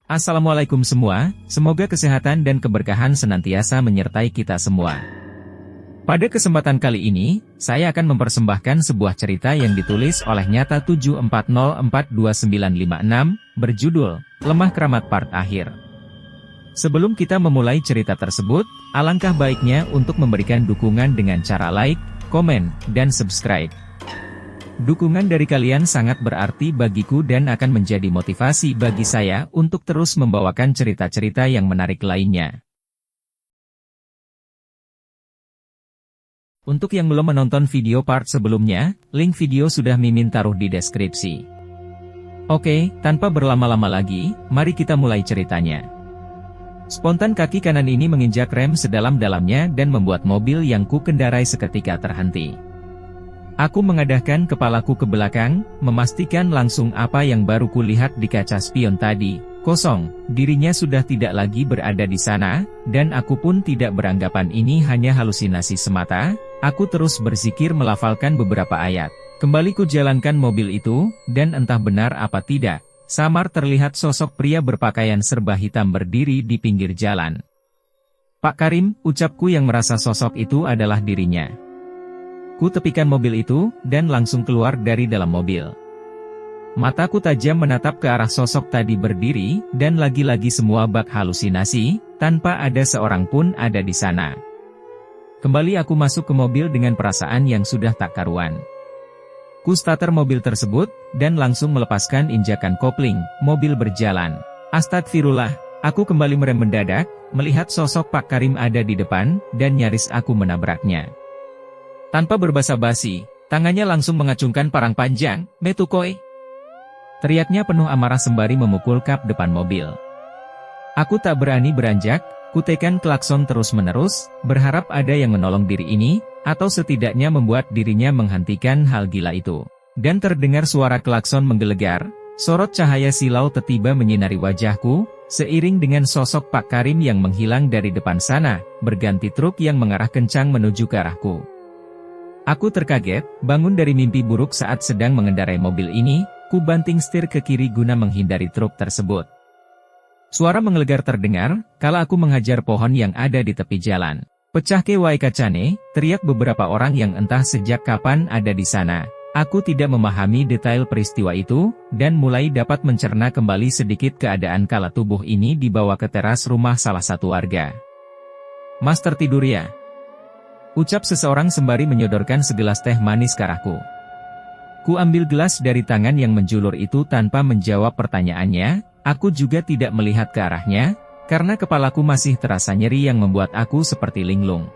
Assalamualaikum semua, semoga kesehatan dan keberkahan senantiasa menyertai kita semua. Pada kesempatan kali ini, saya akan mempersembahkan sebuah cerita yang ditulis oleh Nyata 74042956, berjudul, Lemah Keramat Part Akhir. Sebelum kita memulai cerita tersebut, alangkah baiknya untuk memberikan dukungan dengan cara like, komen, dan subscribe. Dukungan dari kalian sangat berarti bagiku dan akan menjadi motivasi bagi saya untuk terus membawakan cerita-cerita yang menarik lainnya. Untuk yang belum menonton video part sebelumnya, link video sudah Mimin taruh di deskripsi. Oke, tanpa berlama-lama lagi, mari kita mulai ceritanya. Spontan kaki kanan ini menginjak rem sedalam-dalamnya dan membuat mobil yang ku kendarai seketika terhenti. Aku mengadahkan kepalaku ke belakang, memastikan langsung apa yang baru kulihat di kaca spion tadi, kosong, dirinya sudah tidak lagi berada di sana, dan aku pun tidak beranggapan ini hanya halusinasi semata. Aku terus berzikir melafalkan beberapa ayat. Kembali ku jalankan mobil itu, dan entah benar apa tidak, samar terlihat sosok pria berpakaian serba hitam berdiri di pinggir jalan. "Pak Karim," ucapku yang merasa sosok itu adalah dirinya. Ku tepikan mobil itu, dan langsung keluar dari dalam mobil. Mataku tajam menatap ke arah sosok tadi berdiri, dan lagi-lagi semua bak halusinasi, tanpa ada seorang pun ada di sana. Kembali aku masuk ke mobil dengan perasaan yang sudah tak karuan. Ku starter mobil tersebut, dan langsung melepaskan injakan kopling, mobil berjalan. Astagfirullah, aku kembali merem mendadak, melihat sosok Pak Karim ada di depan, dan nyaris aku menabraknya. Tanpa berbasa-basi, tangannya langsung mengacungkan parang panjang, "Metukoi!" Teriaknya penuh amarah sembari memukul kap depan mobil. Aku tak berani beranjak, kutekan klakson terus-menerus, berharap ada yang menolong diri ini, atau setidaknya membuat dirinya menghentikan hal gila itu. Dan terdengar suara klakson menggelegar, sorot cahaya silau tiba menyinari wajahku, seiring dengan sosok Pak Karim yang menghilang dari depan sana, berganti truk yang mengarah kencang menuju ke arahku. Aku terkaget, bangun dari mimpi buruk saat sedang mengendarai mobil ini, ku banting setir ke kiri guna menghindari truk tersebut. Suara menggelegar terdengar, kala aku menghajar pohon yang ada di tepi jalan. "Pecah ke wai kacane," teriak beberapa orang yang entah sejak kapan ada di sana. Aku tidak memahami detail peristiwa itu, dan mulai dapat mencerna kembali sedikit keadaan kala tubuh ini dibawa ke teras rumah salah satu warga. "Mas tertidur ya?" ucap seseorang sembari menyodorkan segelas teh manis ke arahku. Ku ambil gelas dari tangan yang menjulur itu tanpa menjawab pertanyaannya, aku juga tidak melihat ke arahnya, karena kepalaku masih terasa nyeri yang membuat aku seperti linglung.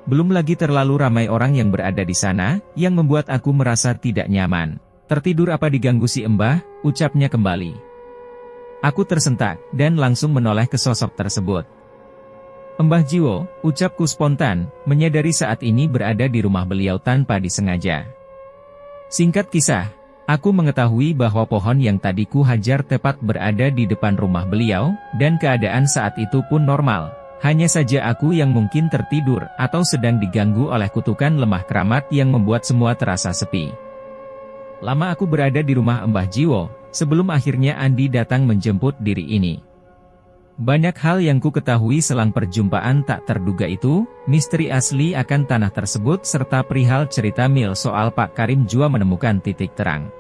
Belum lagi terlalu ramai orang yang berada di sana, yang membuat aku merasa tidak nyaman. "Tertidur apa diganggu si Mbah?" ucapnya kembali. Aku tersentak, dan langsung menoleh ke sosok tersebut. "Mbah Jiwo," ucapku spontan, menyadari saat ini berada di rumah beliau tanpa disengaja. Singkat kisah, aku mengetahui bahwa pohon yang tadi ku hajar tepat berada di depan rumah beliau, dan keadaan saat itu pun normal. Hanya saja aku yang mungkin tertidur, atau sedang diganggu oleh kutukan lemah keramat yang membuat semua terasa sepi. Lama aku berada di rumah Mbah Jiwo, sebelum akhirnya Andi datang menjemput diri ini. Banyak hal yang ku ketahui selang perjumpaan tak terduga itu, misteri asli akan tanah tersebut serta perihal cerita Mil soal Pak Karim jua menemukan titik terang.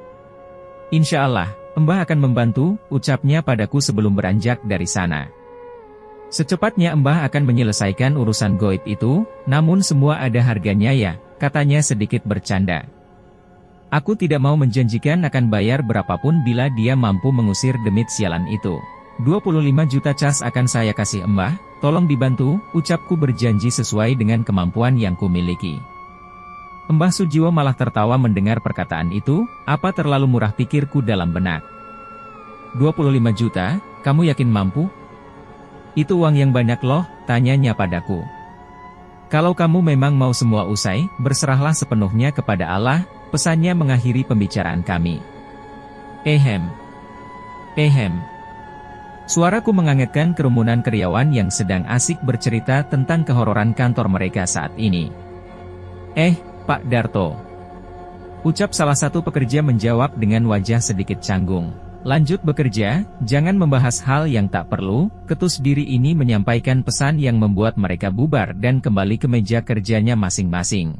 "Insya Allah, Mbah akan membantu," ucapnya padaku sebelum beranjak dari sana. "Secepatnya Mbah akan menyelesaikan urusan goib itu, namun semua ada harganya ya," katanya sedikit bercanda. Aku tidak mau menjanjikan akan bayar berapapun bila dia mampu mengusir demit sialan itu. 25 juta cas akan saya kasih Mbah, tolong dibantu, ucapku berjanji sesuai dengan kemampuan yang kumiliki. Mbah Sujiwo malah tertawa mendengar perkataan itu, apa terlalu murah pikirku dalam benak. 25 juta, kamu yakin mampu? Itu uang yang banyak loh, tanyanya padaku. Kalau kamu memang mau semua usai, berserahlah sepenuhnya kepada Allah, pesannya mengakhiri pembicaraan kami. Ehem. Suaraku mengagetkan kerumunan karyawan yang sedang asik bercerita tentang kehororan kantor mereka saat ini. Pak Darto. Ucap salah satu pekerja menjawab dengan wajah sedikit canggung. Lanjut bekerja, jangan membahas hal yang tak perlu. Ketus diri ini menyampaikan pesan yang membuat mereka bubar dan kembali ke meja kerjanya masing-masing.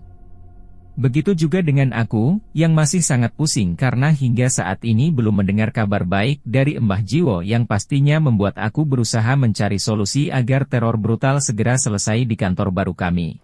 Begitu juga dengan aku, yang masih sangat pusing karena hingga saat ini belum mendengar kabar baik dari Mbah Jiwo yang pastinya membuat aku berusaha mencari solusi agar teror brutal segera selesai di kantor baru kami.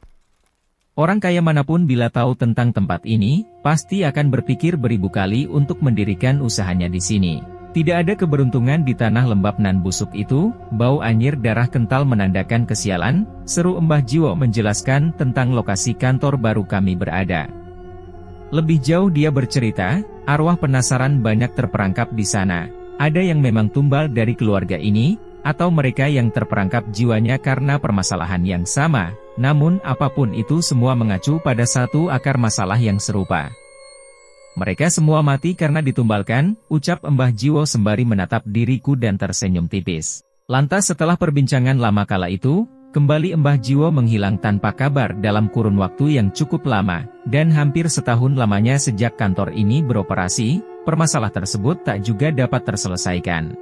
Orang kaya manapun bila tahu tentang tempat ini, pasti akan berpikir beribu kali untuk mendirikan usahanya di sini. Tidak ada keberuntungan di tanah lembab nan busuk itu, bau anyir darah kental menandakan kesialan, seru Mbah Jiwo menjelaskan tentang lokasi kantor baru kami berada. Lebih jauh dia bercerita, arwah penasaran banyak terperangkap di sana. Ada yang memang tumbal dari keluarga ini, atau mereka yang terperangkap jiwanya karena permasalahan yang sama. Namun apapun itu semua mengacu pada satu akar masalah yang serupa. Mereka semua mati karena ditumbalkan, ucap Mbah Jiwo sembari menatap diriku dan tersenyum tipis. Lantas setelah perbincangan lama kala itu, kembali Mbah Jiwo menghilang tanpa kabar dalam kurun waktu yang cukup lama, dan hampir setahun lamanya sejak kantor ini beroperasi, permasalahan tersebut tak juga dapat terselesaikan.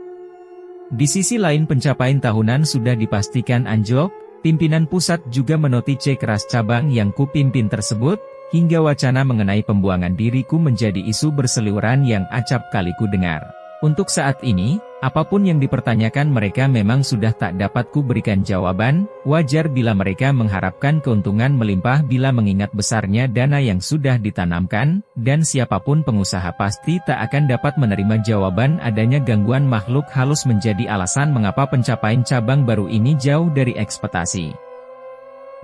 Di sisi lain pencapaian tahunan sudah dipastikan anjlok. Pimpinan pusat juga menotisi keras cabang yang kupimpin tersebut, hingga wacana mengenai pembuangan diriku menjadi isu berseliweran yang acap kali ku dengar. Untuk saat ini, apapun yang dipertanyakan mereka memang sudah tak dapat ku berikan jawaban. Wajar bila mereka mengharapkan keuntungan melimpah bila mengingat besarnya dana yang sudah ditanamkan, dan siapapun pengusaha pasti tak akan dapat menerima jawaban adanya gangguan makhluk halus menjadi alasan mengapa pencapaian cabang baru ini jauh dari ekspektasi.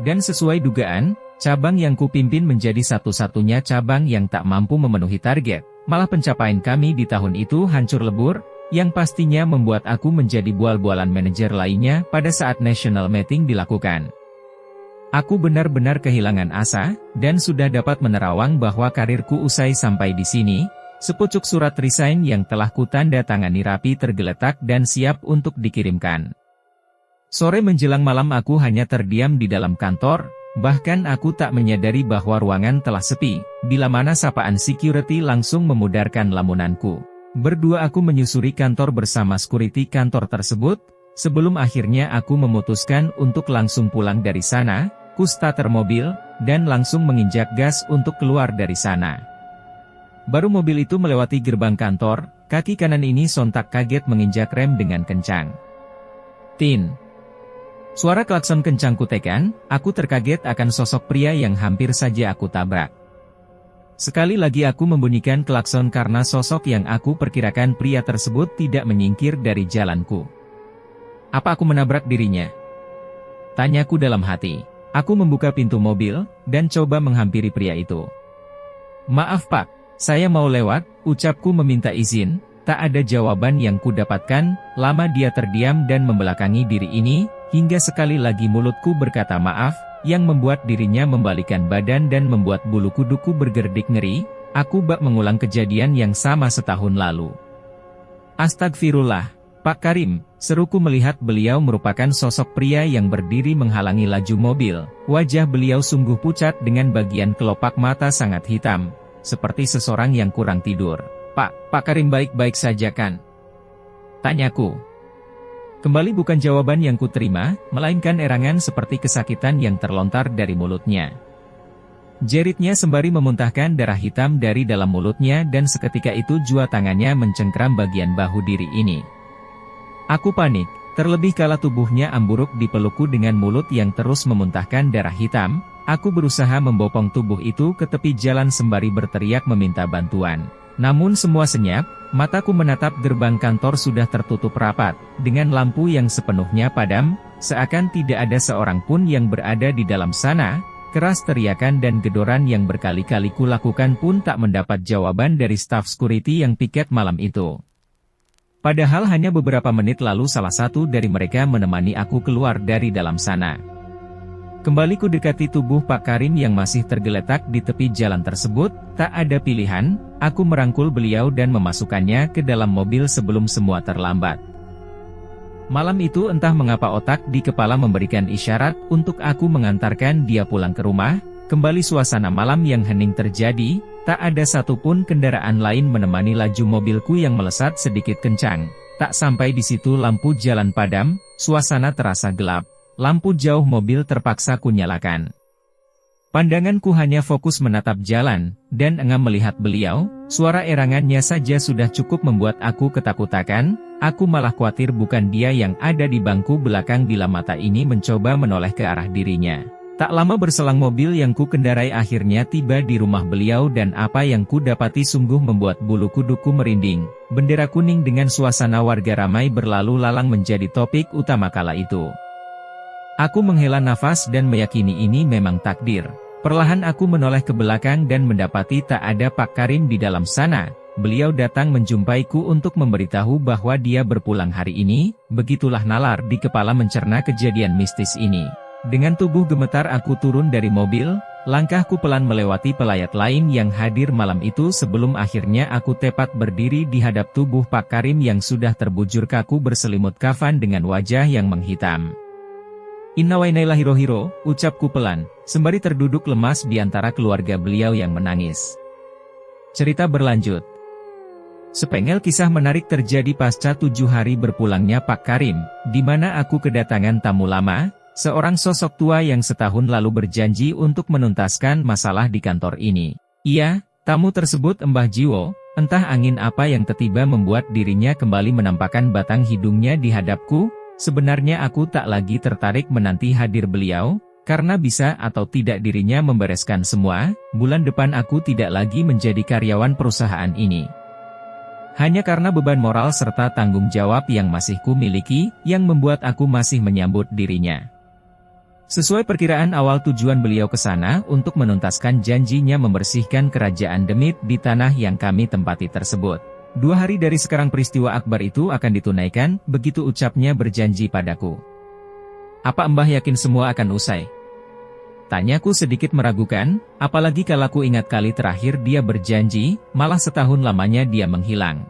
Dan sesuai dugaan, cabang yang kupimpin menjadi satu-satunya cabang yang tak mampu memenuhi target. Malah pencapaian kami di tahun itu hancur lebur, yang pastinya membuat aku menjadi bual-bualan manajer lainnya pada saat national meeting dilakukan. Aku benar-benar kehilangan asa, dan sudah dapat menerawang bahwa karirku usai sampai di sini. Sepucuk surat resign yang telah kutanda tangani rapi tergeletak dan siap untuk dikirimkan. Sore menjelang malam aku hanya terdiam di dalam kantor. Bahkan aku tak menyadari bahwa ruangan telah sepi, bila mana sapaan security langsung memudarkan lamunanku. Berdua aku menyusuri kantor bersama security kantor tersebut, sebelum akhirnya aku memutuskan untuk langsung pulang dari sana, ku starter mobil, dan langsung menginjak gas untuk keluar dari sana. Baru mobil itu melewati gerbang kantor, kaki kanan ini sontak kaget menginjak rem dengan kencang. Tin. Suara klakson kencang kutekan, aku terkaget akan sosok pria yang hampir saja aku tabrak. Sekali lagi aku membunyikan klakson karena sosok yang aku perkirakan pria tersebut tidak menyingkir dari jalanku. Apa aku menabrak dirinya? Tanyaku dalam hati. Aku membuka pintu mobil, dan coba menghampiri pria itu. Maaf Pak, saya mau lewat, ucapku meminta izin. Tak ada jawaban yang kudapatkan. Lama dia terdiam dan membelakangi diri ini, hingga sekali lagi mulutku berkata maaf, yang membuat dirinya membalikkan badan dan membuat bulu kuduku bergerdik ngeri. Aku bak mengulang kejadian yang sama setahun lalu. Astagfirullah, Pak Karim, seruku melihat beliau merupakan sosok pria yang berdiri menghalangi laju mobil. Wajah beliau sungguh pucat dengan bagian kelopak mata sangat hitam, seperti seseorang yang kurang tidur. Pak Karim baik-baik saja kan? Tanyaku. Kembali bukan jawaban yang kuterima, melainkan erangan seperti kesakitan yang terlontar dari mulutnya. Jeritnya sembari memuntahkan darah hitam dari dalam mulutnya dan seketika itu jua tangannya mencengkram bagian bahu diri ini. Aku panik, terlebih kala tubuhnya ambruk di pelukku dengan mulut yang terus memuntahkan darah hitam. Aku berusaha membopong tubuh itu ke tepi jalan sembari berteriak meminta bantuan. Namun semua senyap, mataku menatap gerbang kantor sudah tertutup rapat, dengan lampu yang sepenuhnya padam, seakan tidak ada seorang pun yang berada di dalam sana. Keras teriakan dan gedoran yang berkali-kali kulakukan pun tak mendapat jawaban dari staf security yang piket malam itu. Padahal hanya beberapa menit lalu salah satu dari mereka menemani aku keluar dari dalam sana. Kembali ku dekati tubuh Pak Karim yang masih tergeletak di tepi jalan tersebut. Tak ada pilihan, aku merangkul beliau dan memasukkannya ke dalam mobil sebelum semua terlambat. Malam itu entah mengapa otak di kepala memberikan isyarat untuk aku mengantarkan dia pulang ke rumah. Kembali suasana malam yang hening terjadi, Tak ada satupun kendaraan lain menemani laju mobilku yang melesat sedikit kencang. Tak sampai di situ lampu jalan padam, suasana terasa gelap. Lampu jauh mobil terpaksa kunyalakan. Pandanganku hanya fokus menatap jalan, dan enggan melihat beliau. Suara erangannya saja sudah cukup membuat aku ketakutan. Aku malah khawatir bukan dia yang ada di bangku belakang bila mata ini mencoba menoleh ke arah dirinya. Tak lama berselang mobil yang ku kendarai akhirnya tiba di rumah beliau dan apa yang ku dapati sungguh membuat bulu kuduku merinding. Bendera kuning dengan suasana warga ramai berlalu lalang menjadi topik utama kala itu. Aku menghela nafas dan meyakini ini memang takdir. Perlahan aku menoleh ke belakang dan mendapati tak ada Pak Karim di dalam sana. Beliau datang menjumpaiku untuk memberitahu bahwa dia berpulang hari ini. Begitulah nalar di kepala mencerna kejadian mistis ini. Dengan tubuh gemetar aku turun dari mobil, langkahku pelan melewati pelayat lain yang hadir malam itu sebelum akhirnya aku tepat berdiri di hadap tubuh Pak Karim yang sudah terbujur kaku berselimut kafan dengan wajah yang menghitam. Inna wa inna ilaihi raji'un, ucapku pelan, sembari terduduk lemas di antara keluarga beliau yang menangis. Cerita berlanjut. Sepengel kisah menarik terjadi pasca 7 hari berpulangnya Pak Karim, di mana aku kedatangan tamu lama. Seorang sosok tua yang setahun lalu berjanji untuk menuntaskan masalah di kantor ini. Iya, tamu tersebut Mbah Jiwo, entah angin apa yang tiba-tiba membuat dirinya kembali menampakkan batang hidungnya di hadapku. Sebenarnya aku tak lagi tertarik menanti hadir beliau, karena bisa atau tidak dirinya membereskan semua, bulan depan aku tidak lagi menjadi karyawan perusahaan ini. Hanya karena beban moral serta tanggung jawab yang masih ku miliki, yang membuat aku masih menyambut dirinya. Sesuai perkiraan awal tujuan beliau ke sana untuk menuntaskan janjinya membersihkan kerajaan Demit di tanah yang kami tempati tersebut. 2 hari dari sekarang peristiwa akbar itu akan ditunaikan, begitu ucapnya berjanji padaku. Apa Mbah yakin semua akan usai? Tanyaku sedikit meragukan, apalagi kalau ku ingat kali terakhir dia berjanji, malah setahun lamanya dia menghilang.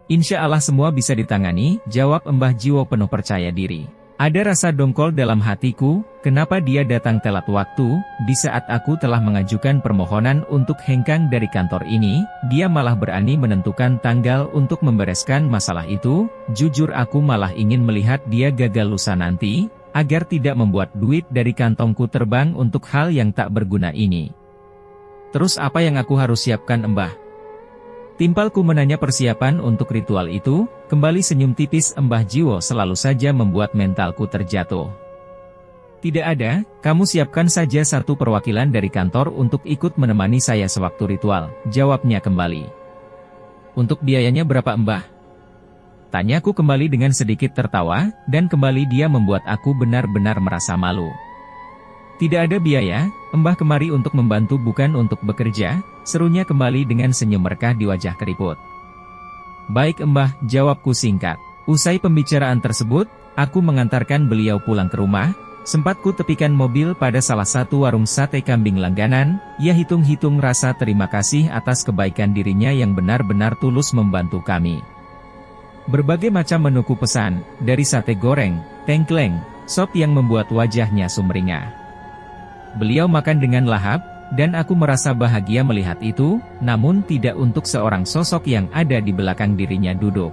Insya Allah semua bisa ditangani, jawab Mbah Jiwo penuh percaya diri. Ada rasa dongkol dalam hatiku, kenapa dia datang telat waktu, di saat aku telah mengajukan permohonan untuk hengkang dari kantor ini, dia malah berani menentukan tanggal untuk membereskan masalah itu. Jujur aku malah ingin melihat dia gagal lusa nanti, agar tidak membuat duit dari kantongku terbang untuk hal yang tak berguna ini. Terus apa yang aku harus siapkan Mbah? Timpalku menanya persiapan untuk ritual itu, kembali senyum tipis Mbah Jiwo selalu saja membuat mentalku terjatuh. Tidak ada, kamu siapkan saja satu perwakilan dari kantor untuk ikut menemani saya sewaktu ritual, jawabnya kembali. Untuk biayanya berapa Mbah? Tanyaku kembali dengan sedikit tertawa, dan kembali dia membuat aku benar-benar merasa malu. Tidak ada biaya, Mbah kemari untuk membantu bukan untuk bekerja, serunya kembali dengan senyum merkah di wajah keriput. Baik Mbah, jawabku singkat. Usai pembicaraan tersebut, aku mengantarkan beliau pulang ke rumah, sempat ku tepikan mobil pada salah satu warung sate kambing langganan, ia hitung-hitung rasa terima kasih atas kebaikan dirinya yang benar-benar tulus membantu kami. Berbagai macam menu ku pesan, dari sate goreng, tengkleng, sop yang membuat wajahnya sumringah. Beliau makan dengan lahap, dan aku merasa bahagia melihat itu, namun tidak untuk seorang sosok yang ada di belakang dirinya duduk.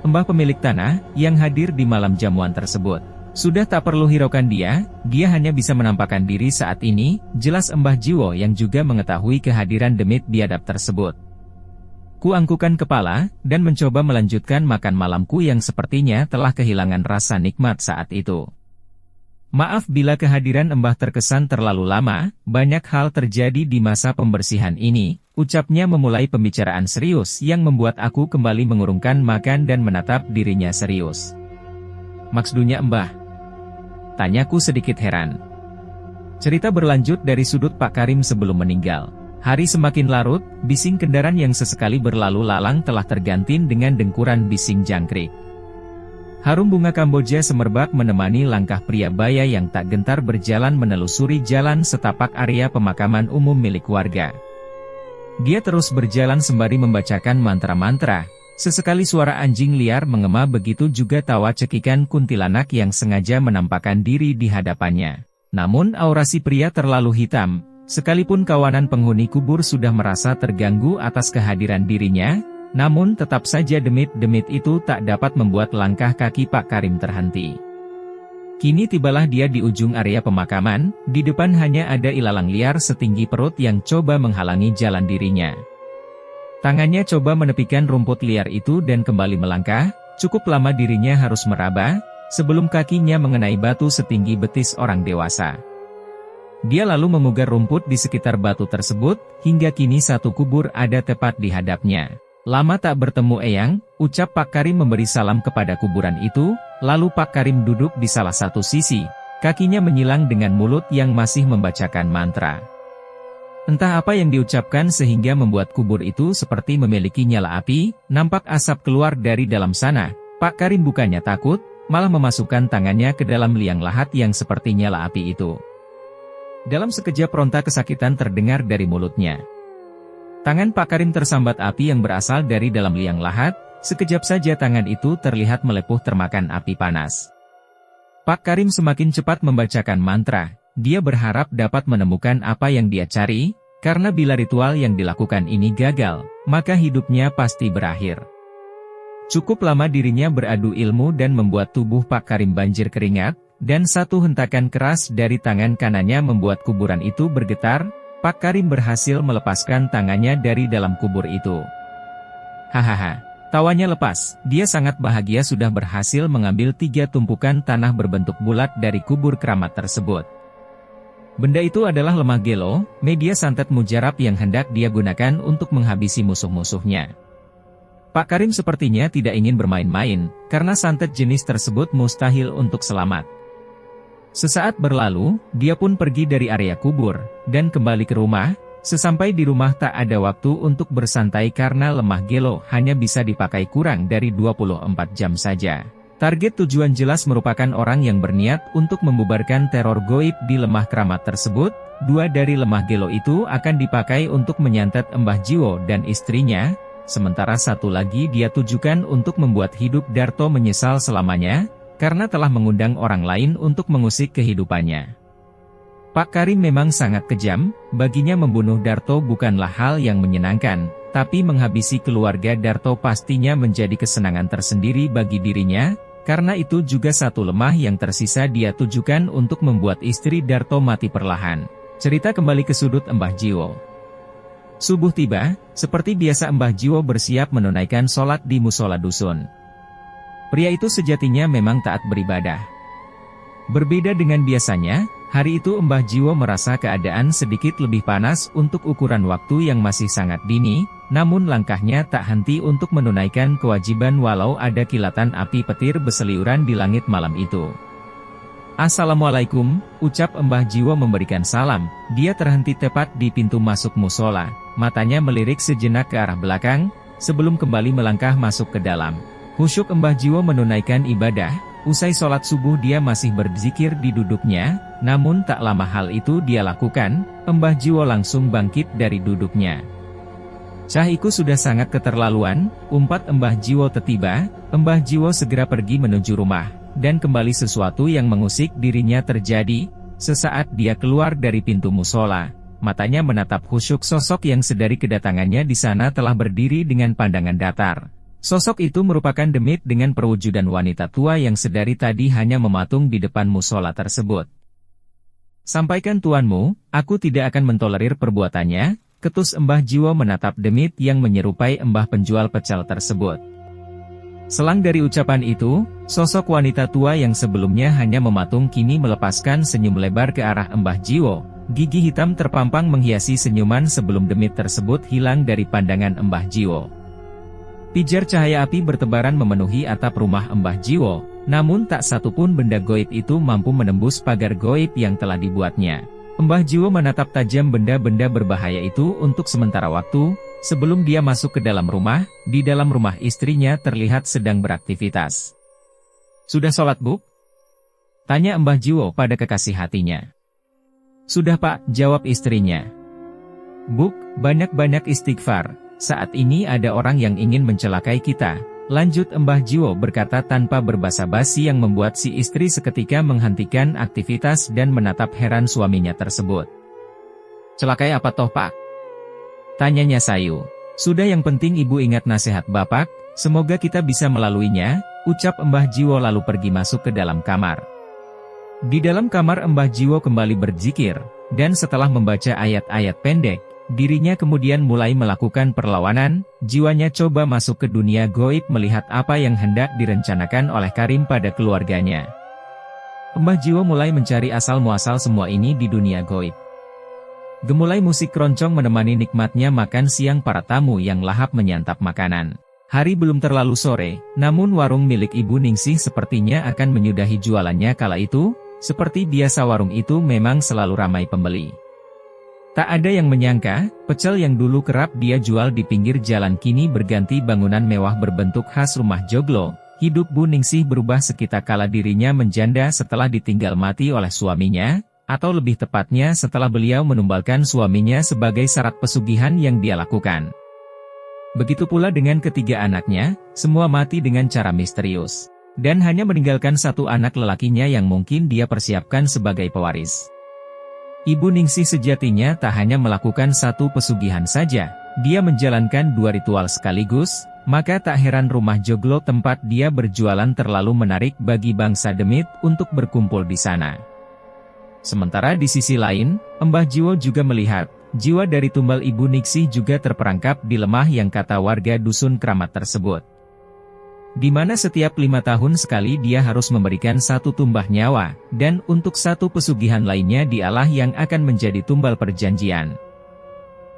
Mbah pemilik tanah, yang hadir di malam jamuan tersebut. Sudah tak perlu hiraukan dia hanya bisa menampakkan diri saat ini, jelas Mbah Jiwo yang juga mengetahui kehadiran Demit biadab tersebut. Ku angkukan kepala, dan mencoba melanjutkan makan malamku yang sepertinya telah kehilangan rasa nikmat saat itu. Maaf bila kehadiran Mbah terkesan terlalu lama, banyak hal terjadi di masa pembersihan ini, ucapnya memulai pembicaraan serius yang membuat aku kembali mengurungkan makan dan menatap dirinya serius. Maksudnya Mbah? Tanyaku sedikit heran. Cerita berlanjut dari sudut Pak Karim sebelum meninggal. Hari semakin larut, bising kendaraan yang sesekali berlalu lalang telah terganti dengan dengkuran bising jangkrik. Harum bunga Kamboja semerbak menemani langkah pria baya yang tak gentar berjalan menelusuri jalan setapak area pemakaman umum milik warga. Dia terus berjalan sembari membacakan mantra-mantra, sesekali suara anjing liar mengema begitu juga tawa cekikan kuntilanak yang sengaja menampakkan diri di hadapannya. Namun aura si pria terlalu hitam, Sekalipun kawanan penghuni kubur sudah merasa terganggu atas kehadiran dirinya, namun tetap saja demit-demit itu tak dapat membuat langkah kaki Pak Karim terhenti. Kini tibalah dia di ujung area pemakaman, di depan hanya ada ilalang liar setinggi perut yang coba menghalangi jalan dirinya. Tangannya coba menepikan rumput liar itu dan kembali melangkah, cukup lama dirinya harus meraba, sebelum kakinya mengenai batu setinggi betis orang dewasa. Dia lalu memugar rumput di sekitar batu tersebut, hingga kini satu kubur ada tepat di hadapnya. Lama tak bertemu Eyang, ucap Pak Karim memberi salam kepada kuburan itu, lalu Pak Karim duduk di salah satu sisi, kakinya menyilang dengan mulut yang masih membacakan mantra. Entah apa yang diucapkan sehingga membuat kubur itu seperti memiliki nyala api, nampak asap keluar dari dalam sana. Pak Karim bukannya takut, malah memasukkan tangannya ke dalam liang lahat yang seperti nyala api itu. Dalam sekejap ronta kesakitan terdengar dari mulutnya. Tangan Pak Karim tersambat api yang berasal dari dalam liang lahat, sekejap saja tangan itu terlihat melepuh termakan api panas. Pak Karim semakin cepat membacakan mantra, dia berharap dapat menemukan apa yang dia cari, karena bila ritual yang dilakukan ini gagal, maka hidupnya pasti berakhir. Cukup lama dirinya beradu ilmu dan membuat tubuh Pak Karim banjir keringat, dan satu hentakan keras dari tangan kanannya membuat kuburan itu bergetar. Pak Karim berhasil melepaskan tangannya dari dalam kubur itu. Hahaha, tawanya lepas, dia sangat bahagia sudah berhasil mengambil 3 tumpukan tanah berbentuk bulat dari kubur keramat tersebut. Benda itu adalah lemah gelo, media santet mujarab yang hendak dia gunakan untuk menghabisi musuh-musuhnya. Pak Karim sepertinya tidak ingin bermain-main, karena santet jenis tersebut mustahil untuk selamat. Sesaat berlalu, dia pun pergi dari area kubur, dan kembali ke rumah. Sesampai di rumah tak ada waktu untuk bersantai karena lemah gelo hanya bisa dipakai kurang dari 24 jam saja. Target tujuan jelas merupakan orang yang berniat untuk membubarkan teror goib di lemah keramat tersebut. 2 dari lemah gelo itu akan dipakai untuk menyantet Mbah Jiwo dan istrinya, sementara 1 lagi dia tujukan untuk membuat hidup Darto menyesal selamanya, karena telah mengundang orang lain untuk mengusik kehidupannya. Pak Karim memang sangat kejam, baginya membunuh Darto bukanlah hal yang menyenangkan, tapi menghabisi keluarga Darto pastinya menjadi kesenangan tersendiri bagi dirinya, karena itu juga 1 lemah yang tersisa dia tujukan untuk membuat istri Darto mati perlahan. Cerita kembali ke sudut Mbah Jiwo. Subuh tiba, seperti biasa Mbah Jiwo bersiap menunaikan sholat di musola dusun. Pria itu sejatinya memang taat beribadah. Berbeda dengan biasanya, hari itu Mbah Jiwo merasa keadaan sedikit lebih panas untuk ukuran waktu yang masih sangat dini, namun langkahnya tak henti untuk menunaikan kewajiban walau ada kilatan api petir berseliuran di langit malam itu. Assalamualaikum, ucap Mbah Jiwo memberikan salam, dia terhenti tepat di pintu masuk musola, matanya melirik sejenak ke arah belakang, sebelum kembali melangkah masuk ke dalam. Khusyuk Mbah Jiwo menunaikan ibadah, usai sholat subuh dia masih berzikir di duduknya, namun tak lama hal itu dia lakukan, Mbah Jiwo langsung bangkit dari duduknya. Cahiku sudah sangat keterlaluan, umpat Mbah Jiwo tiba, Mbah Jiwo segera pergi menuju rumah, dan kembali sesuatu yang mengusik dirinya terjadi, sesaat dia keluar dari pintu musola, matanya menatap khusyuk sosok yang sedari kedatangannya di sana telah berdiri dengan pandangan datar. Sosok itu merupakan demit dengan perwujudan wanita tua yang sedari tadi hanya mematung di depan musola tersebut. Sampaikan tuanmu, aku tidak akan mentolerir perbuatannya, ketus Mbah Jiwo menatap demit yang menyerupai Mbah penjual pecel tersebut. Selang dari ucapan itu, sosok wanita tua yang sebelumnya hanya mematung kini melepaskan senyum lebar ke arah Mbah Jiwo, gigi hitam terpampang menghiasi senyuman sebelum demit tersebut hilang dari pandangan Mbah Jiwo. Pijar cahaya api bertebaran memenuhi atap rumah Mbah Jiwo, namun tak satu pun benda goib itu mampu menembus pagar goib yang telah dibuatnya. Mbah Jiwo menatap tajam benda-benda berbahaya itu untuk sementara waktu, sebelum dia masuk ke dalam rumah. Di dalam rumah istrinya terlihat sedang beraktivitas. "Sudah sholat, Bu?" tanya Mbah Jiwo pada kekasih hatinya. "Sudah, Pak," jawab istrinya. "Bu, banyak-banyak istighfar. Saat ini ada orang yang ingin mencelakai kita," lanjut Mbah Jiwo berkata tanpa berbasa-basi yang membuat si istri seketika menghentikan aktivitas dan menatap heran suaminya tersebut. Celakai apa toh Pak? Tanyanya sayu. Sudah, yang penting ibu ingat nasihat Bapak, semoga kita bisa melaluinya, ucap Mbah Jiwo lalu pergi masuk ke dalam kamar. Di dalam kamar Mbah Jiwo kembali berzikir, dan setelah membaca ayat-ayat pendek, dirinya kemudian mulai melakukan perlawanan, jiwanya coba masuk ke dunia goib melihat apa yang hendak direncanakan oleh Karim pada keluarganya. Mbah Jiwo mulai mencari asal-muasal semua ini di dunia goib. Gemulai musik keroncong menemani nikmatnya makan siang para tamu yang lahap menyantap makanan. Hari belum terlalu sore, namun warung milik Ibu Ningsih sepertinya akan menyudahi jualannya kala itu, seperti biasa warung itu memang selalu ramai pembeli. Tak ada yang menyangka, pecel yang dulu kerap dia jual di pinggir jalan kini berganti bangunan mewah berbentuk khas rumah joglo. Hidup Bu Ningsih berubah seketika kala dirinya menjanda setelah ditinggal mati oleh suaminya, atau lebih tepatnya setelah beliau menumbalkan suaminya sebagai syarat pesugihan yang dia lakukan. Begitu pula dengan ketiga anaknya, semua mati dengan cara misterius. Dan hanya meninggalkan satu anak lelakinya yang mungkin dia persiapkan sebagai pewaris. Ibu Ningsih sejatinya tak hanya melakukan satu pesugihan saja, dia menjalankan dua ritual sekaligus, maka tak heran rumah joglo tempat dia berjualan terlalu menarik bagi bangsa demit untuk berkumpul di sana. Sementara di sisi lain, Mbah Jiwo juga melihat, jiwa dari tumbal Ibu Ningsih juga terperangkap di lemah yang kata warga dusun keramat tersebut. Di mana setiap 5 tahun sekali dia harus memberikan satu tumbah nyawa, dan untuk satu pesugihan lainnya dialah yang akan menjadi tumbal perjanjian.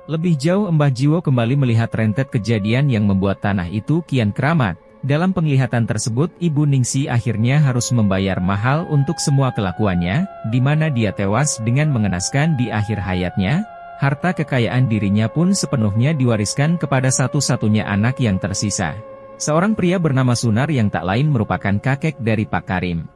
Lebih jauh Mbah Jiwo kembali melihat rentet kejadian yang membuat tanah itu kian keramat. Dalam penglihatan tersebut Ibu Ningsih akhirnya harus membayar mahal untuk semua kelakuannya, di mana dia tewas dengan mengenaskan di akhir hayatnya. Harta kekayaan dirinya pun sepenuhnya diwariskan kepada satu-satunya anak yang tersisa. Seorang pria bernama Sunar yang tak lain merupakan kakek dari Pak Karim.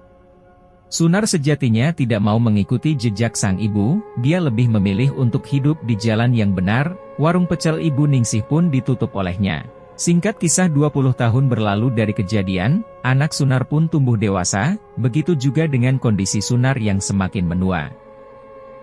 Sunar sejatinya tidak mau mengikuti jejak sang ibu, dia lebih memilih untuk hidup di jalan yang benar. Warung pecel Ibu Ningsih pun ditutup olehnya. Singkat kisah 20 tahun berlalu dari kejadian, anak Sunar pun tumbuh dewasa, begitu juga dengan kondisi Sunar yang semakin menua.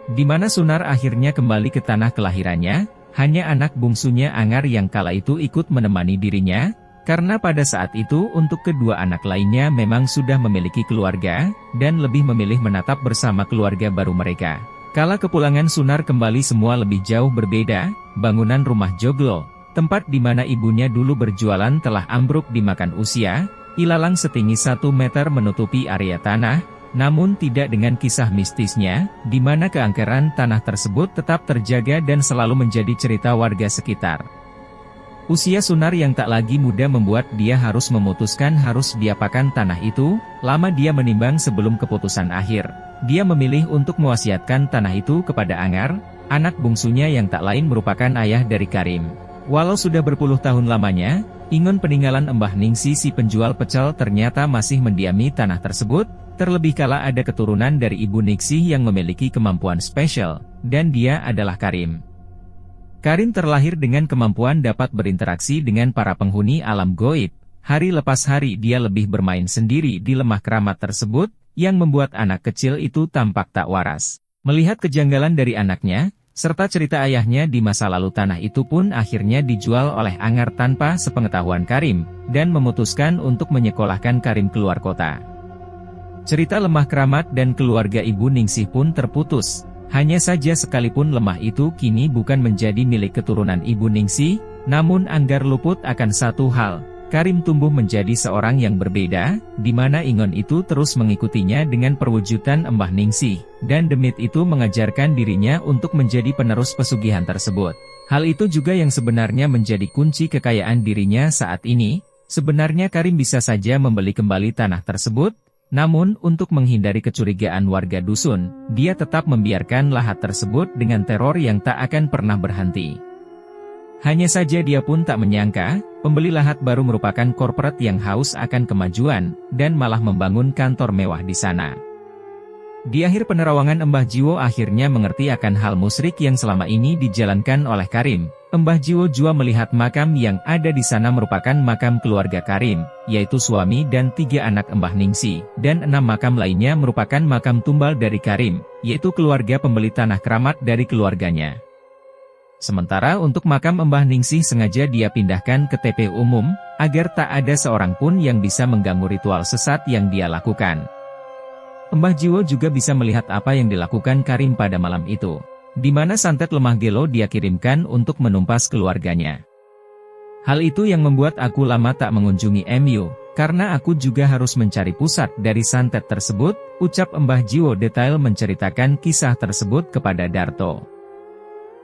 Di mana Sunar akhirnya kembali ke tanah kelahirannya, hanya anak bungsunya Angar yang kala itu ikut menemani dirinya, karena pada saat itu untuk kedua anak lainnya memang sudah memiliki keluarga, dan lebih memilih menatap bersama keluarga baru mereka. Kala kepulangan Sunar kembali semua lebih jauh berbeda, bangunan rumah joglo, tempat di mana ibunya dulu berjualan telah ambruk dimakan usia, ilalang setinggi 1 meter menutupi area tanah, namun tidak dengan kisah mistisnya, di mana keangkeran tanah tersebut tetap terjaga dan selalu menjadi cerita warga sekitar. Usia Sunar yang tak lagi muda membuat dia harus memutuskan harus diapakan tanah itu. Lama dia menimbang sebelum keputusan akhir. Dia memilih untuk mewasiatkan tanah itu kepada Angar, anak bungsunya yang tak lain merupakan ayah dari Karim. Walau sudah berpuluh tahun lamanya, ingon peninggalan Mbah Ningsih si penjual pecel ternyata masih mendiami tanah tersebut, terlebih kala ada keturunan dari Ibu Ningsih yang memiliki kemampuan spesial, dan dia adalah Karim. Karim terlahir dengan kemampuan dapat berinteraksi dengan para penghuni alam goib. Hari lepas hari dia lebih bermain sendiri di lemah keramat tersebut, yang membuat anak kecil itu tampak tak waras. Melihat kejanggalan dari anaknya, serta cerita ayahnya di masa lalu, tanah itu pun akhirnya dijual oleh Angar tanpa sepengetahuan Karim, dan memutuskan untuk menyekolahkan Karim keluar kota. Cerita lemah keramat dan keluarga Ibu Ningsih pun terputus. Hanya saja sekalipun lemah itu kini bukan menjadi milik keturunan Ibu Ningsih, namun Anggar luput akan satu hal. Karim tumbuh menjadi seorang yang berbeda, di mana ingon itu terus mengikutinya dengan perwujudan Mbah Ningsih, dan demit itu mengajarkan dirinya untuk menjadi penerus pesugihan tersebut. Hal itu juga yang sebenarnya menjadi kunci kekayaan dirinya saat ini. Sebenarnya Karim bisa saja membeli kembali tanah tersebut, namun untuk menghindari kecurigaan warga dusun, dia tetap membiarkan lahat tersebut dengan teror yang tak akan pernah berhenti. Hanya saja dia pun tak menyangka, pembeli lahat baru merupakan korporat yang haus akan kemajuan, dan malah membangun kantor mewah di sana. Di akhir penerawangan Mbah Jiwo akhirnya mengerti akan hal musyrik yang selama ini dijalankan oleh Karim. Mbah Jiwo juga melihat makam yang ada di sana merupakan makam keluarga Karim, yaitu suami dan 3 anak Mbah Ningsih, dan 6 makam lainnya merupakan makam tumbal dari Karim, yaitu keluarga pembeli tanah keramat dari keluarganya. Sementara untuk makam Mbah Ningsih sengaja dia pindahkan ke TPU umum, agar tak ada seorang pun yang bisa mengganggu ritual sesat yang dia lakukan. Mbah Jiwo juga bisa melihat apa yang dilakukan Karim pada malam itu, di mana santet lemah gelo dia kirimkan untuk menumpas keluarganya. Hal itu yang membuat aku lama tak mengunjungi MU, karena aku juga harus mencari pusat dari santet tersebut, ucap Mbah Jiwo detail menceritakan kisah tersebut kepada Darto.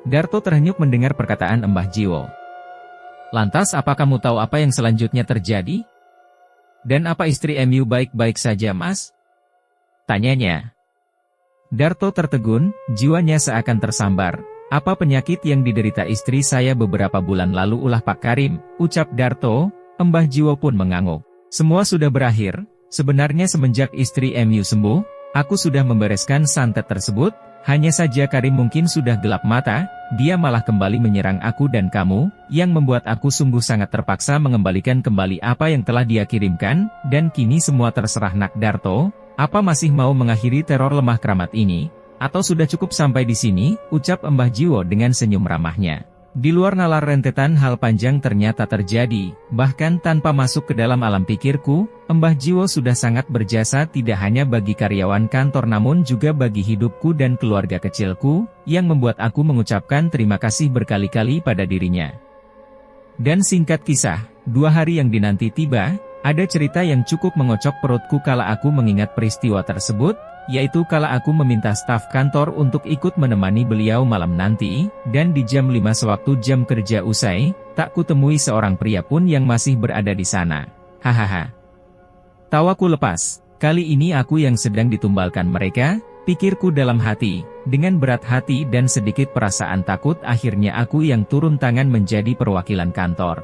Darto terhenyuk mendengar perkataan Mbah Jiwo. Lantas apa kamu tahu apa yang selanjutnya terjadi? Dan apa istri MU baik-baik saja mas? Tanyanya. Darto tertegun, jiwanya seakan tersambar. Apa penyakit yang diderita istri saya beberapa bulan lalu ulah Pak Karim, ucap Darto. Mbah Jiwo pun mengangguk. Semua sudah berakhir, sebenarnya semenjak istri MU sembuh, aku sudah membereskan santet tersebut. Hanya saja Karim mungkin sudah gelap mata, dia malah kembali menyerang aku dan kamu, yang membuat aku sungguh sangat terpaksa mengembalikan kembali apa yang telah dia kirimkan, dan kini semua terserah Nak Darto, apa masih mau mengakhiri teror lemah keramat ini? Atau sudah cukup sampai di sini, ucap Mbah Jiwo dengan senyum ramahnya. Di luar nalar rentetan hal panjang ternyata terjadi, bahkan tanpa masuk ke dalam alam pikirku, Mbah Jiwo sudah sangat berjasa tidak hanya bagi karyawan kantor namun juga bagi hidupku dan keluarga kecilku, yang membuat aku mengucapkan terima kasih berkali-kali pada dirinya. Dan singkat kisah, 2 hari yang dinanti tiba, ada cerita yang cukup mengocok perutku kala aku mengingat peristiwa tersebut, yaitu kala aku meminta staf kantor untuk ikut menemani beliau malam nanti, dan di jam 5 sewaktu jam kerja usai, tak kutemui seorang pria pun yang masih berada di sana. Hahaha. Tawaku lepas, kali ini aku yang sedang ditumbalkan mereka, pikirku dalam hati. Dengan berat hati dan sedikit perasaan takut akhirnya aku yang turun tangan menjadi perwakilan kantor.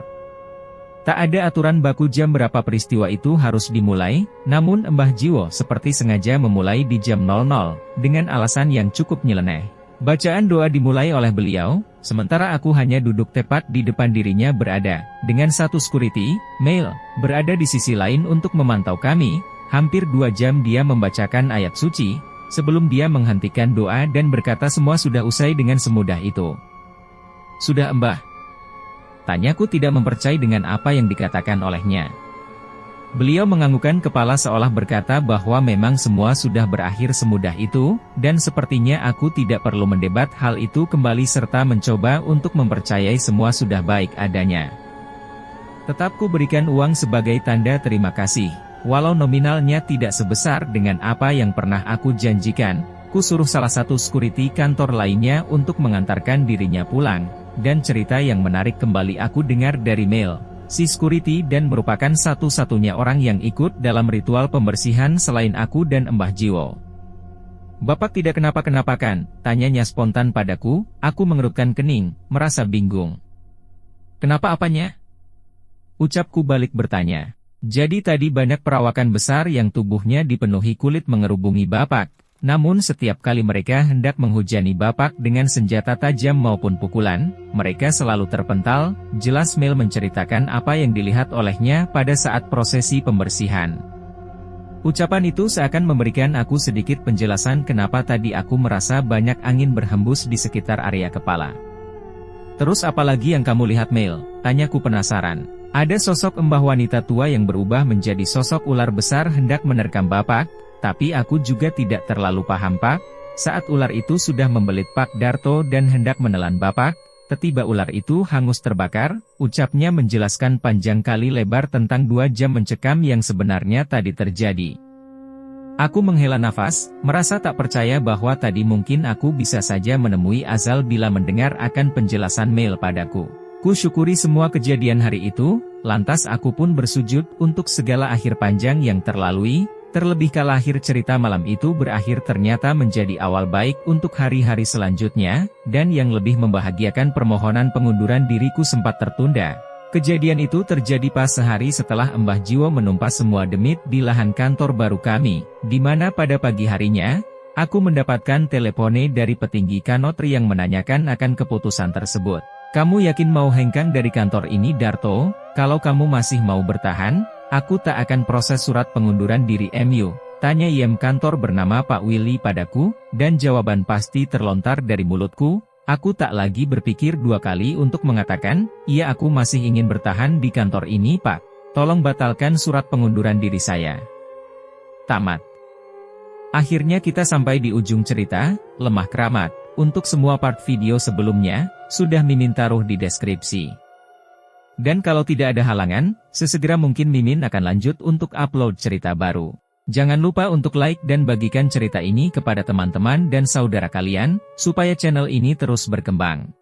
Tak ada aturan baku jam berapa peristiwa itu harus dimulai, namun Mbah Jiwo seperti sengaja memulai di jam 00, dengan alasan yang cukup nyeleneh. Bacaan doa dimulai oleh beliau, sementara aku hanya duduk tepat di depan dirinya berada, dengan satu security, male, berada di sisi lain untuk memantau kami. Hampir 2 jam dia membacakan ayat suci, sebelum dia menghentikan doa dan berkata semua sudah usai dengan semudah itu. Sudah Mbah? Tanyaku tidak mempercayai dengan apa yang dikatakan olehnya. Beliau menganggukkan kepala seolah berkata bahwa memang semua sudah berakhir semudah itu, dan sepertinya aku tidak perlu mendebat hal itu kembali serta mencoba untuk mempercayai semua sudah baik adanya. Tetap ku berikan uang sebagai tanda terima kasih, walau nominalnya tidak sebesar dengan apa yang pernah aku janjikan. Ku suruh salah satu security kantor lainnya untuk mengantarkan dirinya pulang. Dan cerita yang menarik kembali aku dengar dari Mel, si security dan merupakan satu-satunya orang yang ikut dalam ritual pembersihan selain aku dan Mbah Jiwo. Bapak tidak kenapa-kenapa kan? Tanyanya spontan padaku, aku mengerutkan kening, merasa bingung. Kenapa apanya? Ucapku balik bertanya. Jadi tadi banyak perawakan besar yang tubuhnya dipenuhi kulit mengerubungi Bapak. Namun setiap kali mereka hendak menghujani Bapak dengan senjata tajam maupun pukulan, mereka selalu terpental. Jelas Mel menceritakan apa yang dilihat olehnya pada saat prosesi pembersihan. Ucapan itu seakan memberikan aku sedikit penjelasan kenapa tadi aku merasa banyak angin berhembus di sekitar area kepala. Terus apalagi yang kamu lihat Mel? Tanyaku penasaran. Ada sosok mbah wanita tua yang berubah menjadi sosok ular besar hendak menerkam Bapak. Tapi aku juga tidak terlalu paham Pak, saat ular itu sudah membelit Pak Darto dan hendak menelan Bapak, tiba-tiba ular itu hangus terbakar, ucapnya menjelaskan panjang kali lebar tentang 2 jam mencekam yang sebenarnya tadi terjadi. Aku menghela nafas, merasa tak percaya bahwa tadi mungkin aku bisa saja menemui Azal bila mendengar akan penjelasan Mel padaku. Ku syukuri semua kejadian hari itu, lantas aku pun bersujud untuk segala akhir panjang yang terlalui. Terlebih kala akhir cerita malam itu berakhir ternyata menjadi awal baik untuk hari-hari selanjutnya, dan yang lebih membahagiakan permohonan pengunduran diriku sempat tertunda. Kejadian itu terjadi pas sehari setelah Mbah Jiwo menumpas semua demit di lahan kantor baru kami, di mana pada pagi harinya, aku mendapatkan telepone dari petinggi Kanotri yang menanyakan akan keputusan tersebut. Kamu yakin mau hengkang dari kantor ini Darto? Kalau kamu masih mau bertahan, aku tak akan proses surat pengunduran diri MU, tanya IM kantor bernama Pak Willy padaku, dan jawaban pasti terlontar dari mulutku, Aku tak lagi berpikir dua kali untuk mengatakan, iya aku masih ingin bertahan di kantor ini Pak. Tolong batalkan surat pengunduran diri saya. Tamat. Akhirnya kita sampai di ujung cerita, lemah keramat. Untuk semua part video sebelumnya, sudah Mimin taruh di deskripsi. Dan kalau tidak ada halangan, sesegera mungkin Mimin akan lanjut untuk upload cerita baru. Jangan lupa untuk like dan bagikan cerita ini kepada teman-teman dan saudara kalian, supaya channel ini terus berkembang.